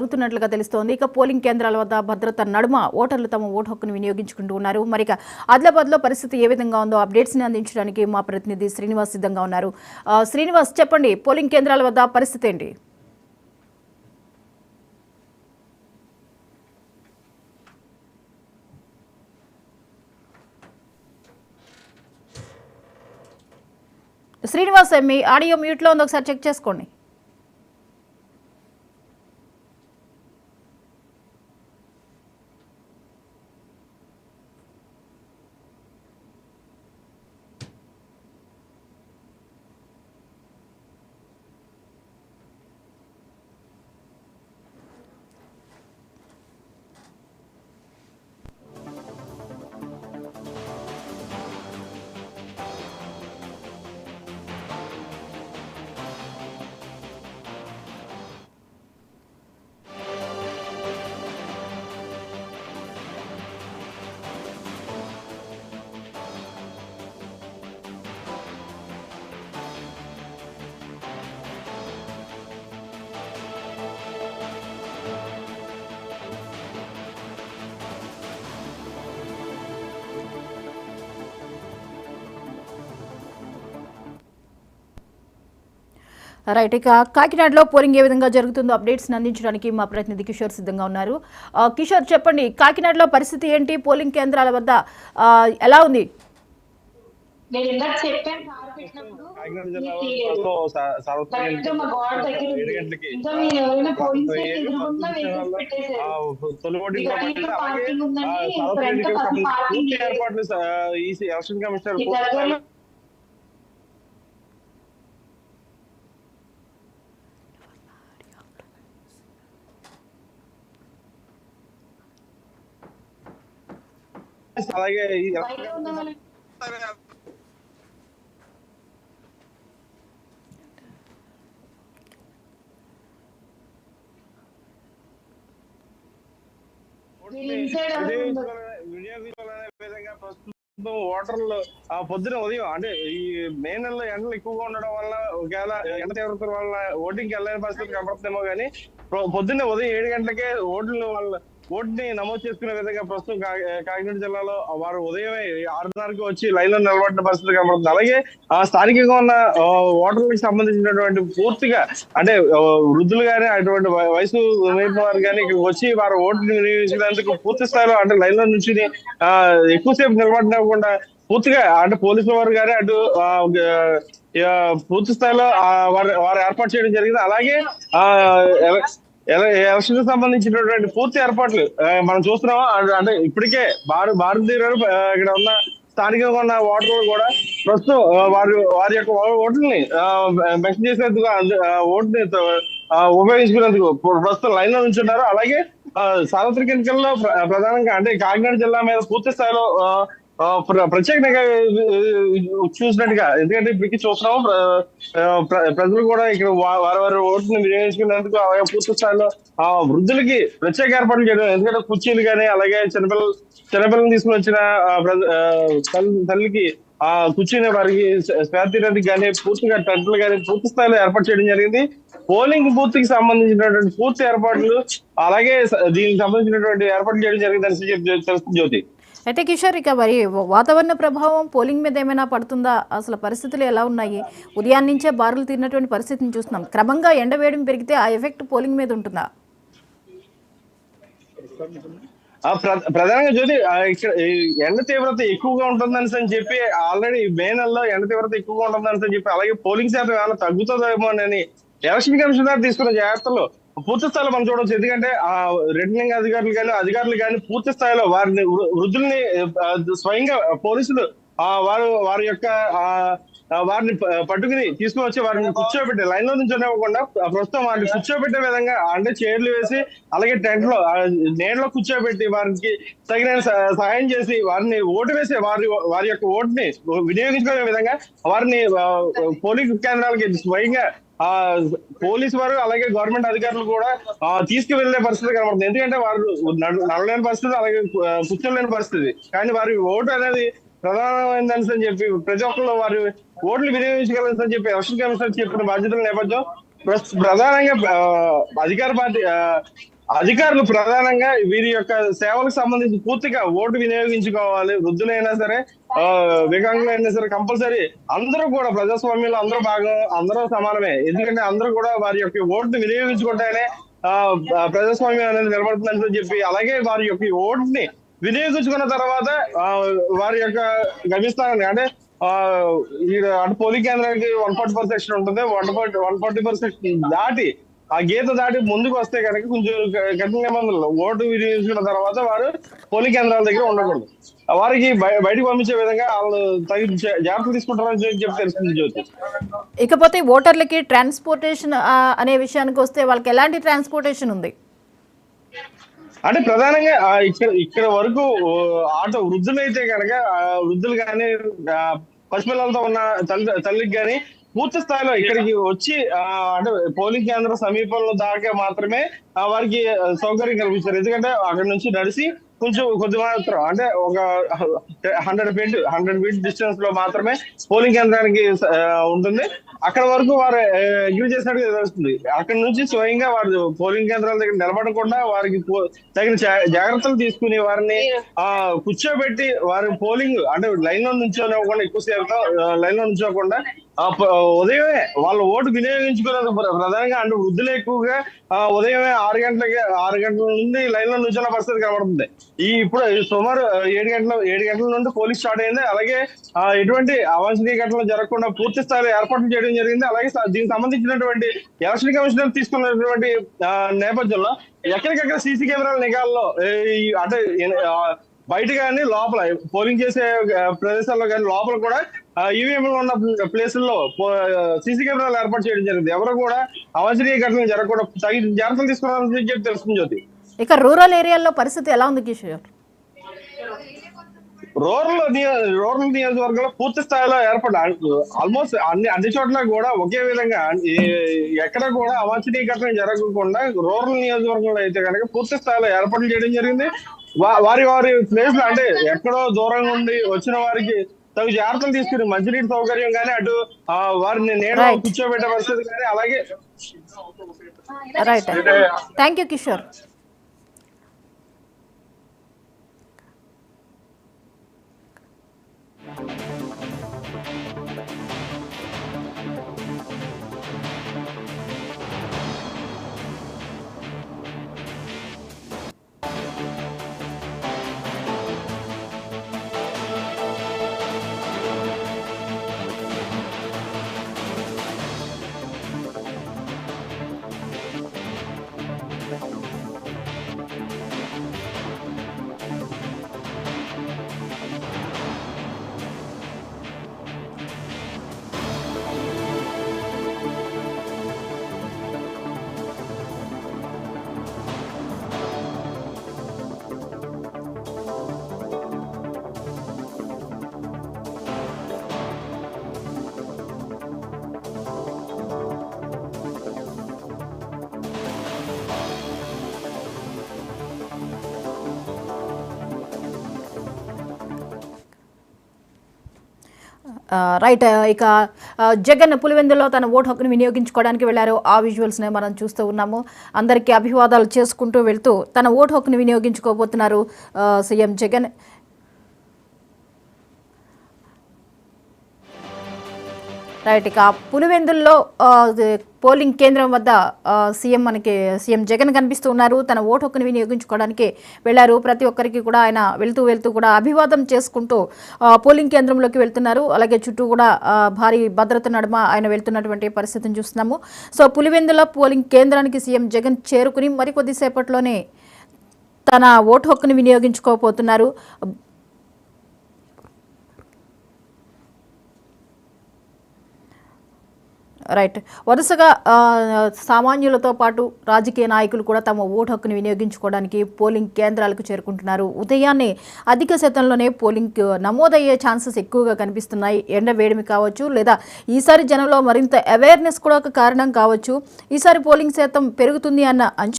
జరుగుతున్నట్లుగా తెలుస్తోంది. ఇక పోలింగ్ కేంద్రాల వద్ద భద్రత నడుమ ఓటర్లు తమ ఓటు హక్కును వినియోగించుకుంటూ ఉన్నారు. మరి ఆదిలాబాద్లో పరిస్థితి ఏ విధంగా ఉందో అప్డేట్స్ని అందించడానికి మా ప్రతినిధి శ్రీనివాస్ సిద్ధంగా ఉన్నారు. శ్రీనివాస్, చెప్పండి, పోలింగ్ కేంద్రాల వద్ద పరిస్థితి ఏంటి? శ్రీనివాస్, మీ ఆడియో మ్యూట్లో ఉంది, ఒకసారి చెక్ చేసుకోండి. రైట్, ఇక కాకినాడలో పోలింగ్ ఏ విధంగా జరుగుతుందో అప్డేట్స్ని అందించడానికి మా ప్రతినిధి కిషోర్ సిద్ధంగా ఉన్నారు. కిషోర్, చెప్పండి, కాకినాడలో పరిస్థితి ఏంటి? పోలింగ్ కేంద్రాల వద్ద ఎలా ఉంది? అలాగే విధంగా ప్రస్తుతం ఓటర్లు పొద్దున ఉదయం అంటే ఈ మే నెలలో ఎండలు ఎక్కువగా ఉండడం వల్ల ఒకవేళ ఎండ తీవ్రత వల్ల ఓటింగ్కి వెళ్ళని పరిస్థితి కనపడుతుందేమో కానీ పొద్దున్నే ఉదయం 7 గంటలకే ఓటుని నమోదు చేసుకునే విధంగా ప్రస్తుతం కాకినాడ జిల్లాలో వారు ఉదయమే 6:30కి వచ్చి లైన్ లో నిలబడిన పరిస్థితి కనబడుతుంది. అలాగే స్థానికంగా ఉన్న ఓటర్లకు సంబంధించినటువంటి పూర్తిగా అంటే వృద్ధులు గానీ అటువంటి వయసు మీరిన వారు కానీ ఇక్కడికి వచ్చి వారు ఓటుని వినియోగించేందుకు పూర్తి స్థాయిలో అంటే లైన్ లో నుంచి ఎక్కువసేపు నిలబడినవ్వకుండా పూర్తిగా అంటే పోలీసుల వారు కానీ అటు పూర్తి స్థాయిలో వారు ఏర్పాటు చేయడం జరిగింది. అలాగే ఎలక్షన్ కి సంబంధించినటువంటి పూర్తి ఏర్పాట్లు మనం చూస్తున్నాం. అంటే ఇప్పటికే భారతీయులు ఇక్కడ ఉన్న స్థానికంగా ఉన్న ఓటర్లు కూడా ప్రస్తుతం వారి యొక్క ఓట్లని మెన్షన్ చేసేందుకు ఓటుని ఉపయోగించుకునేందుకు ప్రస్తుతం లైన్ లో నుంచున్నారు. అలాగే సార్వత్రిక ఎన్నికల్లో ప్రధానంగా అంటే కాకినాడ జిల్లా మీద పూర్తి స్థాయిలో ప్రత్యేక నిఘా చూసినట్టుగా, ఎందుకంటే ఇప్పటికీ చూస్తున్నాం ప్రజలు కూడా ఇక్కడ వారి ఓటుని వినియోగించుకునేందుకు అలాగే పూర్తి స్థాయిలో వృద్ధులకి ప్రత్యేక ఏర్పాట్లు చేయడం, ఎందుకంటే కుర్చీలు కానీ అలాగే చిన్నపిల్లలు తీసుకుని వచ్చిన తల్లికి కూర్చునే వారికి స్వేతీరానికి కానీ పూర్తిగా టెంట్లు కానీ పూర్తి స్థాయిలో ఏర్పాటు చేయడం జరిగింది. పోలింగ్ బూత్ కి సంబంధించినటువంటి పూర్తి ఏర్పాట్లు అలాగే దీనికి సంబంధించినటువంటి ఏర్పాట్లు చేయడం జరిగిందని తెలుస్తుంది జ్యోతి. అయితే కిషోర్, ఇక మరి వాతావరణ ప్రభావం పోలింగ్ మీద ఏమైనా పడుతుందా? అసలు పరిస్థితులు ఎలా ఉన్నాయి? ఉదయం నుంచే బారులు తీరినటువంటి పరిస్థితిని చూస్తున్నాం. క్రమంగా ఎండవేయడం పెరిగితే ఆ ఎఫెక్ట్ పోలింగ్ మీద ఉంటుందా? ప్రధానంగా జ్యోతి, ఇక్కడ ఎండ తీవ్రత ఎక్కువగా ఉంటుందని చెప్పి ఆల్రెడీ మే నెలలో ఎండ తీవ్రత ఎక్కువగా ఉంటుందని చెప్పి అలాగే పోలింగ్ శాతం ఏమైనా తగ్గుతుందేమో అని ఎలక్షన్ కమిషన్ గారు తీసుకున్న జాగ్రత్తలు పూర్తి స్థాయిలో మనం చూడవచ్చు. ఎందుకంటే రిటర్నింగ్ అధికారులు కానీ పూర్తి స్థాయిలో వారిని వృద్ధుల్ని స్వయంగా పోలీసులు వారి యొక్క వారిని పట్టుకుని తీసుకుని వచ్చి వారిని కూర్చోబెట్టి లైన్ లో నుంచి ఇవ్వకుండా ప్రస్తుతం వారిని కూర్చోబెట్టే విధంగా అంటే చైర్లు వేసి అలాగే టెంట్ లో నీడలో కూర్చోబెట్టి వారికి తగిన సహాయం చేసి వారిని ఓటు వేసి వారి యొక్క ఓటుని వినియోగించుకునే విధంగా వారిని పోలింగ్ కేంద్రాలకి స్వయంగా పోలీసు వారు అలాగే గవర్నమెంట్ అధికారులు కూడా తీసుకువెళ్లే పరిస్థితి కనబడుతుంది. ఎందుకంటే వారు నడలేని పరిస్థితి అలాగే కూర్చోలేని పరిస్థితి, కానీ వారి ఓటు అనేది ప్రధానమైందని చెప్పి ప్రతి ఒక్కరు వారి ఓట్లు వినియోగించగలని చెప్పి ఎలక్షన్ కమిషన్ చెప్పిన బాధ్యతల నేపథ్యం ప్రధానంగా అధికార పార్టీ అధికారులు ప్రధానంగా వీరి యొక్క సేవలకు సంబంధించి పూర్తిగా ఓటు వినియోగించుకోవాలి. వృద్ధులైనా సరే, వికలాంగులైనా సరే, కంపల్సరీ అందరూ కూడా ప్రజాస్వామ్యంలో అందరూ భాగం, అందరూ సమానమే. ఎందుకంటే అందరూ కూడా వారి యొక్క ఓటుని వినియోగించుకుంటేనే ఆ ప్రజాస్వామ్యం అనేది నిలబడుతుందని చెప్పి, అలాగే వారి యొక్క ఓటుని వినియోగించుకున్న తర్వాత వారి యొక్క గమ్యస్థానాన్ని అంటే ఆ అటు పోలింగ్ కేంద్రానికి 144 సెక్షన్ ఉంటుంది. 144 సెక్షన్ దాటి ఆ గీత దాటి ముందుకు వస్తే కనుక కొంచెం కఠిన నిబంధనలు ఓటు వినియోగించుకున్న తర్వాత వారు పోలింగ్ కేంద్రాల దగ్గర ఉండకూడదు. వారికి బయటకు పంపించే విధంగా వాళ్ళు తగిన జాగ్రత్తలు తీసుకుంటారని చెప్పి తెలుస్తుంది జ్యోతి. ఇకపోతే ఓటర్లకి ట్రాన్స్పోర్టేషన్ అనే విషయానికి వస్తే వాళ్ళకి ఎలాంటి ట్రాన్స్పోర్టేషన్ ఉంది? అంటే ప్రధానంగా ఇక్కడ వరకు ఆటో వృద్ధులైతే కనుక వృద్ధులు కానీ పసిపిల్లలతో ఉన్న తల్లికి కానీ పూర్తి స్థాయిలో ఇక్కడికి వచ్చి అంటే పోలింగ్ కేంద్రం సమీపంలో దాకా మాత్రమే వారికి సౌకర్యం కల్పిస్తారు. ఎందుకంటే అక్కడ నుంచి నడిచి కొంచెం కొద్ది మాత్రం అంటే ఒక 100 ఫీట్ డిస్టెన్స్ లో మాత్రమే పోలింగ్ కేంద్రానికి ఉంటుంది. అక్కడ వరకు వారు అగ్రి చేసినట్టుగా తెలుస్తుంది. అక్కడ నుంచి స్వయంగా వారు పోలింగ్ కేంద్రాల దగ్గర నిలబడకుండా వారికి తగిన జాగ్రత్తలు తీసుకుని వారిని కూర్చోబెట్టి వారి పోలింగ్ అంటే లైన్ లో నుంచోనివ్వకుండా, ఎక్కువసేపు లైన్ లో నుంచోకుండా ఉదయమే వాళ్ళ ఓటు వినియోగించుకునేది ప్రధానంగా అంటే వృద్ధులు ఎక్కువగా ఉదయమే 6 గంటల నుండి లైన్ లో నుంచున్న పరిస్థితి కనబడుతుంది. ఇప్పుడు సుమారు 7 గంటల నుండి పోలింగ్ స్టార్ట్ అయింది. అలాగే ఎటువంటి అవాంఛనీయ ఘటనలు జరగకుండా పూర్తి స్థాయిలో ఏర్పాట్లు చేయడం జరిగింది. అలాగే దీనికి సంబంధించినటువంటి ఎలక్షన్ కమిషనర్ తీసుకున్నటువంటి నేపథ్యంలో ఎక్కడికక్కడ సీసీ కెమెరాల నిఘాల్లో అంటే బయట కానీ లోపల పోలింగ్ చేసే ప్రదేశాల్లో కానీ లోపల కూడా ఈవీఎంలు ఉన్న ప్లేసుల్లో సీసీ కెమెరాలు ఏర్పాటు చేయడం జరిగింది. ఎవరు కూడా అవాంఛనీయ ఘటనలు జరగకుండా తగిన జాగ్రత్తలు తీసుకున్నారని చెప్పి తెలుస్తుంది జ్యోతి. ఇక రూరల్ ఏరియాల్లో పరిస్థితి ఎలా ఉంది కిషోర్? రూరల్ నియోజకవర్గంలో పూర్తి స్థాయిలో ఆల్మోస్ట్ అన్ని చోట్ల కూడా ఒకే విధంగా ఎక్కడ కూడా అవాంఛనీయ ఘటన జరగకుండా రూరల్ నియోజకవర్గంలో అయితే కనుక పూర్తి స్థాయిలో ఏర్పాట్లు చేయడం జరిగింది. వారి ప్లేస్ లో అంటే ఎక్కడో దూరంగా ఉండి వచ్చిన వారికి తగు జాగ్రత్తలు తీసుకుని మంచినీటి సౌకర్యం కానీ, అటు వారిని నేడు కూర్చోబెట్టే పరిస్థితి కానీ, అలాగే right. Thank you Kishore. Right. ఇక జగన్ పులివెందులో తన ఓటు హక్కును వినియోగించుకోవడానికి వెళ్లారు. ఆ విజువల్స్నే మనం చూస్తూ ఉన్నాము. అందరికీ అభివాదాలు చేసుకుంటూ వెళ్తూ తన ఓటు హక్కును వినియోగించుకోబోతున్నారు సీఎం జగన్. రైట్. ఇక పులివెందుల్లో పోలింగ్ కేంద్రం వద్ద సీఎం జగన్ కనిపిస్తూ ఉన్నారు. తన ఓటు హక్కును వినియోగించుకోవడానికి వెళ్లారు. ప్రతి ఒక్కరికి కూడా ఆయన వెళ్తూ కూడా అభివాదం చేసుకుంటూ పోలింగ్ కేంద్రంలోకి వెళ్తున్నారు. అలాగే చుట్టూ కూడా భారీ భద్రత నడుమ ఆయన వెళ్తున్నటువంటి పరిస్థితిని చూస్తున్నాము. సో పులివెందుల పోలింగ్ కేంద్రానికి సీఎం జగన్ చేరుకుని మరికొద్దిసేపట్లోనే తన ఓటు హక్కును వినియోగించుకోబోతున్నారు. రైట్. వరుసగా సామాన్యులతో పాటు రాజకీయ నాయకులు కూడా తమ ఓటు హక్కును వినియోగించుకోవడానికి పోలింగ్ కేంద్రాలకు చేరుకుంటున్నారు. ఉదయాన్నే అధిక శాతంలోనే పోలింగ్ నమోదయ్యే ఛాన్సెస్ ఎక్కువగా కనిపిస్తున్నాయి. ఎండ వేడిమి కావచ్చు, లేదా ఈసారి జనంలో మరింత అవేర్నెస్ కూడా ఒక కారణం కావచ్చు. ఈసారి పోలింగ్ శాతం పెరుగుతుంది అన్న